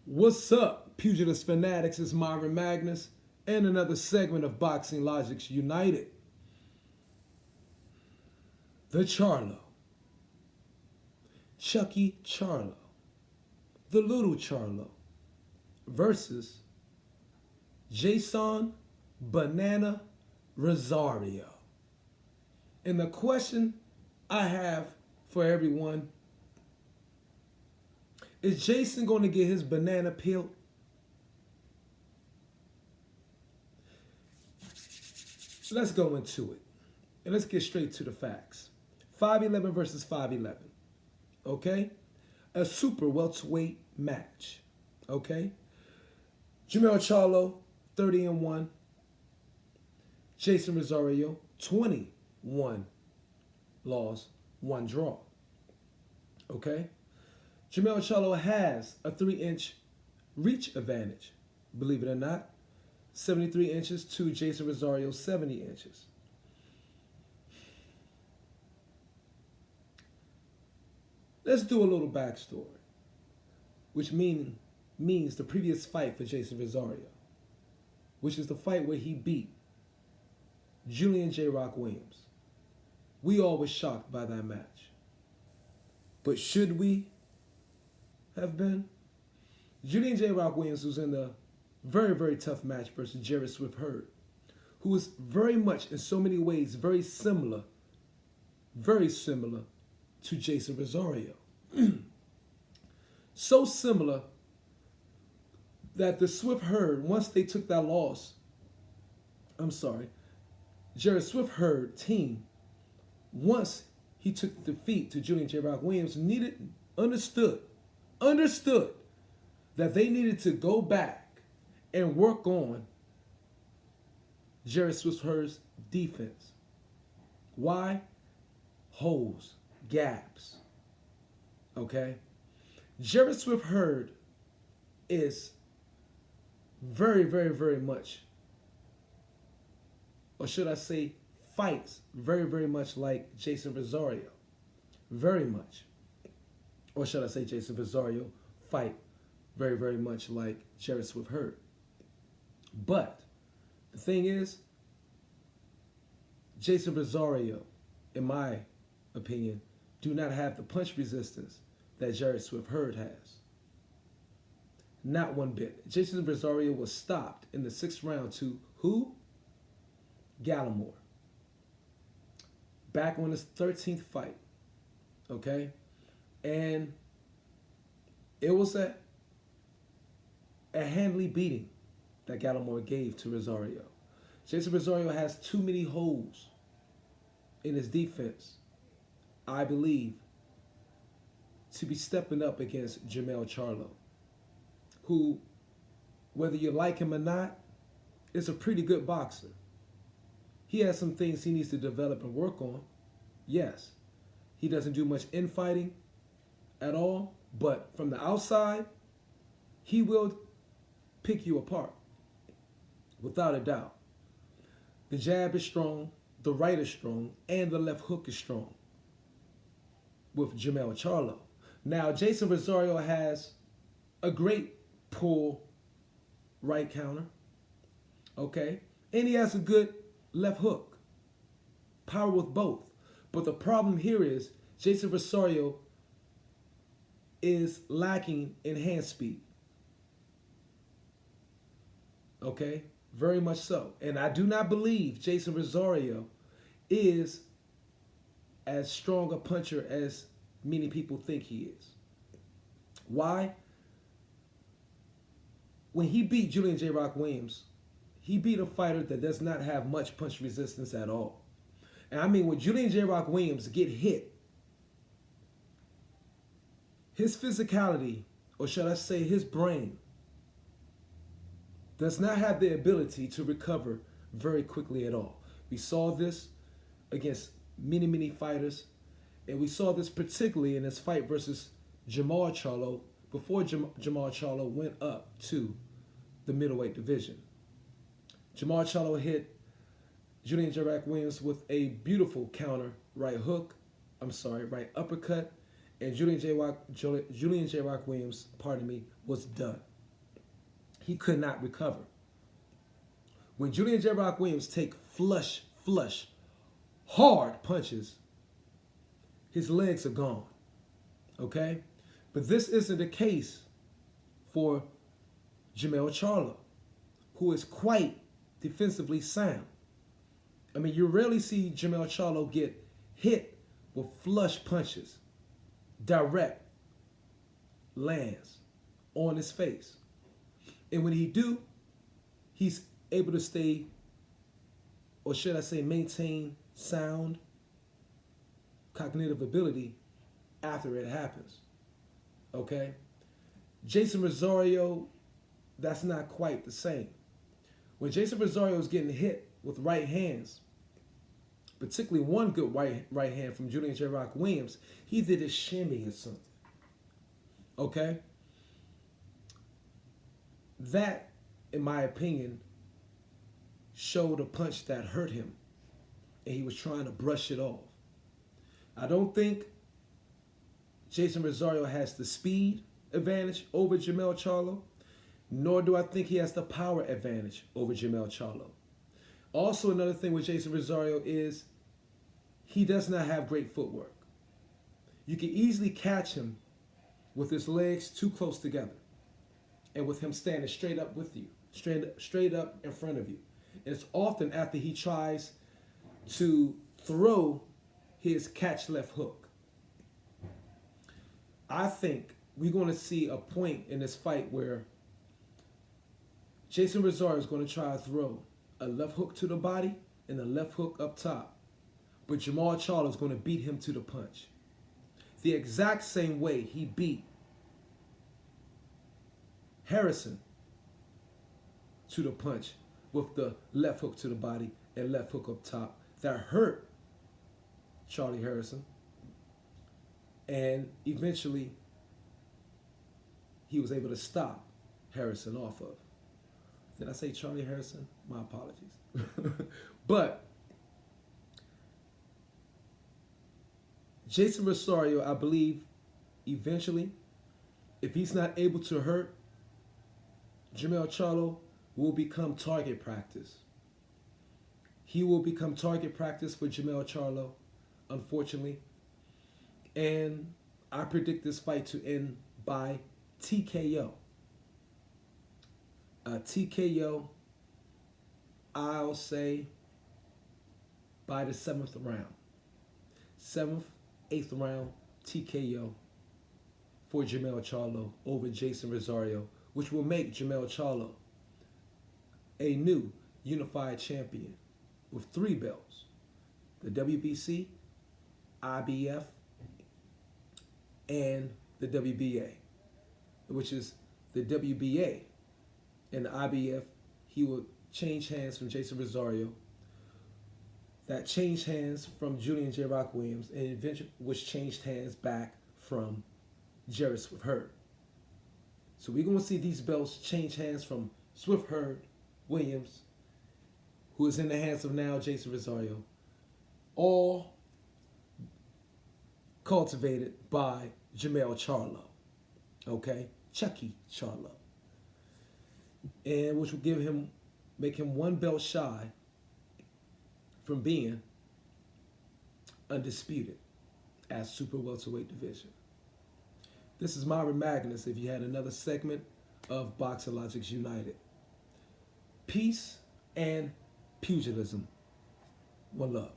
What's up, pugilist fanatics? It's Myron Magnus and another segment of Boxing Logics United. The Charlo, Chucky Charlo, the Little Charlo versus Jeison Banana Rosario. And the question I have for everyone is Jeison going to get his banana peeled? Let's go into it. And let's get straight to the facts. 5'11 versus 5'11. Okay? A super welterweight match. Okay? Jermell CHARLO, 30-1. Jeison Rosario, 21 loss, 1 draw. Okay? Jermell CHARLO has a 3-inch reach advantage, believe it or not. 73 inches to Jeison Rosario, 70 inches. Let's do a little backstory, which means the previous fight for Jeison Rosario, which is the fight where he beat Julian J. Rock Williams. We all were shocked by that match. But should we have been? Julian J. Rock Williams was in a very, very tough match versus Jarrett Swift Hurd, who was very much, in so many ways, very similar to Jeison Rosario. So similar that the Swift Hurd, once they took that loss, Jarrett Swift Hurd team, once he took the defeat to Julian J. Rock Williams, understood that they needed to go back and work on Jarrett Swift Hurd's defense. Why? Holes, gaps. Okay? Jarrett Swift Hurd is very, very, very much, or should I say, fights very, very much like Jeison Rosario. Very much. Or should I say Jeison Rosario fight very, very much like Jarrett Swift Hurd. But the thing is, Jeison Rosario, in my opinion, do not have the punch resistance that Jarrett Swift Hurd has. Not one bit. Jeison Rosario was stopped in the 6th round to who? Gallimore. Back on his 13th fight. Okay? And it was a handily beating that Gallimore gave to Rosario. Jeison Rosario has too many holes in his defense, I believe, to be stepping up against Jermell CHARLO, who, whether you like him or not, is a pretty good boxer. He has some things he needs to develop and work on. Yes, he doesn't do much infighting at all, but from the outside, he will pick you apart, without a doubt. The jab is strong, the right is strong, and the left hook is strong with Jermell CHARLO. Now, Jeison Rosario has a great pull right counter, okay? And he has a good left hook. Power with both. But the problem here is Jeison Rosario is lacking in hand speed. Okay? Very much so. And I do not believe Jeison Rosario is as strong a puncher as many people think he is. Why? When he beat Julian J. Rock Williams, he beat a fighter that does not have much punch resistance at all. And I mean, when Julian J. Rock Williams get hit, his physicality, or should I say his brain, does not have the ability to recover very quickly at all. We saw this against many, many fighters, and we saw this particularly in his fight versus Jermell CHARLO before Jermell CHARLO went up to the middleweight division. Jermell CHARLO hit Julian J. Rock Williams with a beautiful counter right uppercut, and Julian J. Rock Williams, was done. he could not recover. When Julian J. Rock Williams take flush, hard punches, his legs are gone. Okay? But this isn't the case for Jermell CHARLO, who is quite defensively sound. I mean, you rarely see Jermell CHARLO get hit with flush punches, direct lands on his face. And when he do, he's able to stay, or should I say maintain, sound cognitive ability after it happens. Okay? Jeison ROSARIO, that's not quite the same. When Jeison ROSARIO is getting hit with right hands, particularly one good right hand from Julian J. Rock Williams, he did a shimmy or something. Okay? That, in my opinion, showed a punch that hurt him, and he was trying to brush it off. I don't think Jeison ROSARIO has the speed advantage over Jermell CHARLO, nor do I think he has the power advantage over Jermell CHARLO. Also, another thing with Jeison ROSARIO is he does not have great footwork. You can easily catch him with his legs too close together and with him standing straight up with you, straight up in front of you. And it's often after he tries to throw his catch left hook. I think we're going to see a point in this fight where Jeison ROSARIO is going to try to throw a left hook to the body and a left hook up top. But Jermell CHARLO is going to beat him to the punch. The exact same way he beat Harrison to the punch with the left hook to the body and left hook up top. That hurt Charlie Harrison. And eventually, he was able to stop Harrison off of. Did I say Charlie Harrison? My apologies. But Jeison ROSARIO, I believe, eventually, if he's not able to hurt Jermell CHARLO, will become target practice. He will become target practice for Jermell CHARLO, unfortunately. And I predict this fight to end by TKO. TKO, I'll say, by the 7th round. 7th, 8th round, TKO for Jermell CHARLO over Jeison ROSARIO, which will make Jermell CHARLO a new unified champion with 3 belts. The WBC, IBF, and the WBA, which is the WBA and the IBF. He will change hands from Jeison ROSARIO. That changed hands from Julian J. Rock Williams, and eventually was changed hands back from Jarrett Swift Hurd. So we're going to see these belts change hands from Swift Hurd Williams, who is in the hands of now Jeison ROSARIO, all cultivated by Jermell CHARLO, okay? Chucky CHARLO. And which will make him 1 belt shy from being undisputed as super welterweight division. This is Myron Magnus. If you had another segment of Boxologics United. Peace and pugilism. One love.